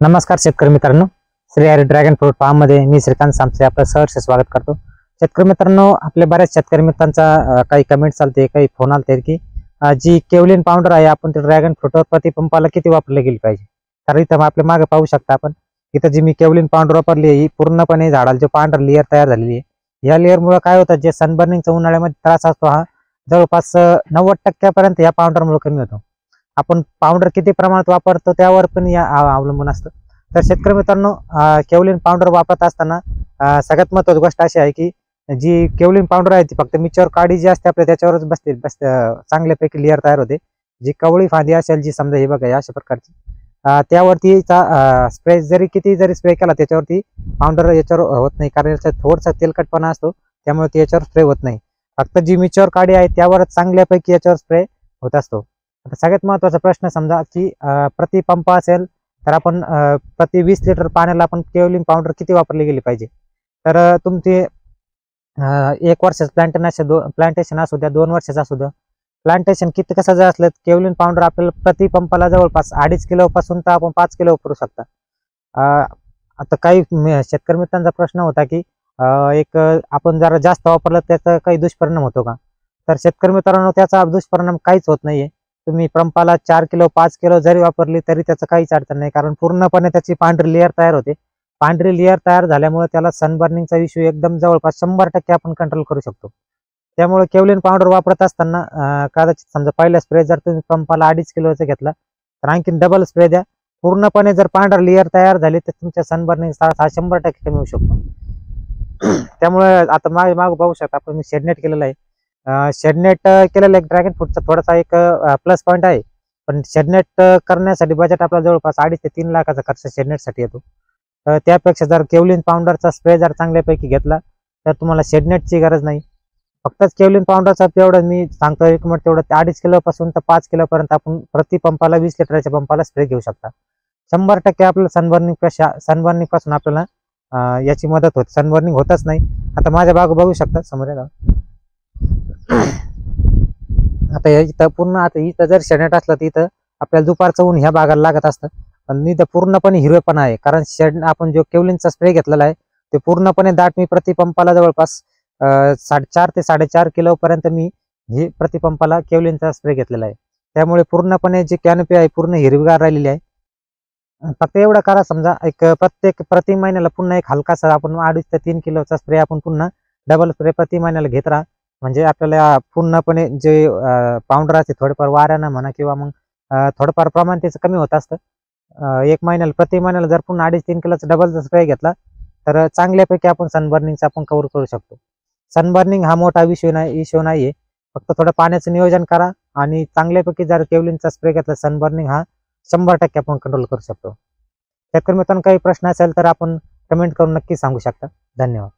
नमस्कार शेतकरी मित्रांनो, Shri Hari dragon fruit farm मध्ये मी श्रीकांत सामसे आपलं सहर्ष स्वागत करतो। शेतकरी मित्रांनो, आपल्या बऱ्याच शेतकरी मित्रांचा काही कमेंट चालते, काही फोन आलते की जी केवलिन पावडर आहे आपण ते ड्रॅगन फ्रूटवर प्रति पंपाला किती वापरले गेली पाहिजे। तर इथं आपल्या मागे पाहू शकता आपण, इथं जी मी केवलिन पावडर वापरली आहे ही पूर्णपणे झाडाला जो पांढरा लेअर तयार झालेली आहे। या लेअर मुळे काय होतं, जे सनबर्निंगचा उन्हाळ्यामध्ये त्रास असतो हा जवळपास 90% या पावडर मुळे कमी होतो। आपण पावडर किती प्रमाणात वापरतो त्यावर पण या अवलंबून असतं। तर शेतकरी मित्रांनो, केवलिन पावडर वापरत असताना सगळ्यात महत्त्वाची गोष्ट अशी आहे की जी केवलिन पावडर आहे ती फक्त मिचवर काडी जी असते आपल्या त्याच्यावरच बसते चांगल्यापैकी लेअर तयार होते। जी कवळी फांदी असेल, जी समजा हे बघा अशा प्रकारची त्यावरती स्प्रे किती स्प्रे केला त्याच्यावरती पावडर याच्यावर होत नाही, कारण याचा थोडासा तेलकटपणा असतो, त्यामुळे ती याच्यावर स्प्रे होत नाही। फक्त जी मिचवर काडी आहे त्यावरच चांगल्यापैकी याच्यावर स्प्रे होत असतो। आता सगळ्यात महत्त्वाचा प्रश्न समजा की प्रति पंप असेल तर आपण प्रति 20 लिटर पाण्याला आपण केवलिन पावडर किती वापरली गेली पाहिजे। तर तुमची 1 वर्षाचं प्लांटेशन असू द्या, 2 वर्षाचं असू द्या, प्लांटेशन किती कसं जर असलं केवलिन पावडर आपल्याला प्रति पंपाला जवळपास 2.5 किलो पासून तर आपण 5 किलो वापरू शकता। आता काही शेतकरी मित्रांचा प्रश्न होता की आपण जरा जास्त वापरलं त्याचा काही दुष्परिणाम होतो का। तर शेतकरी मित्रांनो, त्याचा दुष्परिणाम काहीच होत नाहीये। तुम्ही पंपाला 4 किलो 5 किलो जरी वापरली तरी त्याचं काहीच अडचण नाही, कारण पूर्णपणे त्याची पांढरी लेअर तयार होते। पांढरी लेअर तयार झाल्यामुळे त्याला सनबर्निंगचा इश्यू एकदम जवळपास 100% आपण कंट्रोल करू शकतो। त्यामुळे केवलिन पावडर वापरत असताना कदाचित समजा पहिला स्प्रे जर तुम्ही पंपाला 2.5 किलोचा घेतला तर आणखीन डबल स्प्रे द्या। पूर्णपणे जर पांढर लेअर तयार झाली तर तुमच्या सनबर्निंग त्रास हा 100% कमी होऊ शकतो। त्यामुळे आता मागे पाहू शकता आपण, मी शेडनेट केलेलं आहे। शेडनेट केलेलं एक ड्रॅगन फ्रूटचा थोडासा एक प्लस पॉईंट आहे, पण शेडनेट करण्यासाठी बजेट आपला जवळपास 2.5 ते 3 लाखाचा खर्च शेडनेटसाठी येतो। त्यापेक्षा जर केवलिन पावडरचा स्प्रे जर चांगल्यापैकी घेतला तर तुम्हाला शेडनेटची गरज नाही। फक्तच केवलिन पावडरचा तेवढं मी सांगतो रिकमेंड तेवढं 2.5 किलो पासून तर 5 किलो पर्यंत आपण प्रति पंपाला 20 लिटरच्या पंपाला स्प्रे घेऊ शकता। 100% आपल्याला सनबर्निंग पासून आपल्याला याची मदत होते, सनबर्निंग होतच नाही। आता माझ्या बाग बघू शकता समोर आता इथं जर शेडनेट असलं तर इथं आपल्याला दुपारचं ऊन ह्या बागाला लागत असतं, पण इथं पूर्णपणे हिरवेपणा आहे, कारण आपण जो केवलिनचा स्प्रे घेतलेला आहे ते पूर्णपणे दाट मी प्रति पंपाला जवळपास 4.5 ते 4.5 किलो पर्यंत मी ही प्रति पंपाला केवलिनचा स्प्रे घेतलेला आहे। त्यामुळे पूर्णपणे जी कॅनोपी आहे पूर्ण हिरवीगार राहिलेली आहे। फक्त एवढं करा, समजा प्रति महिन्याला पुन्हा एक हलकासा आपण 2.5 ते 3 किलोचा स्प्रे आपण पुन्हा डबल स्प्रे प्रति महिन्याला घेत राहा, म्हणजे आपल्याला पूर्णपणे जे पावडर असते थोडेफार वाऱ्यानं म्हणा किंवा मग थोडंफार प्रमाण त्याचं कमी होत असतं। प्रति महिन्याला जर पुन्हा 2.5-3 किलोचा डबल स्प्रे घेतला तर चांगल्यापैकी आपण सनबर्निंगचा आपण कव्हर करू शकतो। सनबर्निंग हा मोठा इश्यू नाहीये, फक्त थोडं पाण्याचं नियोजन करा आणि चांगल्यापैकी जर केवलिनचा स्प्रे घेतला सनबर्निंग हा 100% आपण कंट्रोल करू शकतो। शेतकरी मित्रांनो, काही प्रश्न असेल तर आपण कमेंट करून नक्की सांगू शकता। धन्यवाद।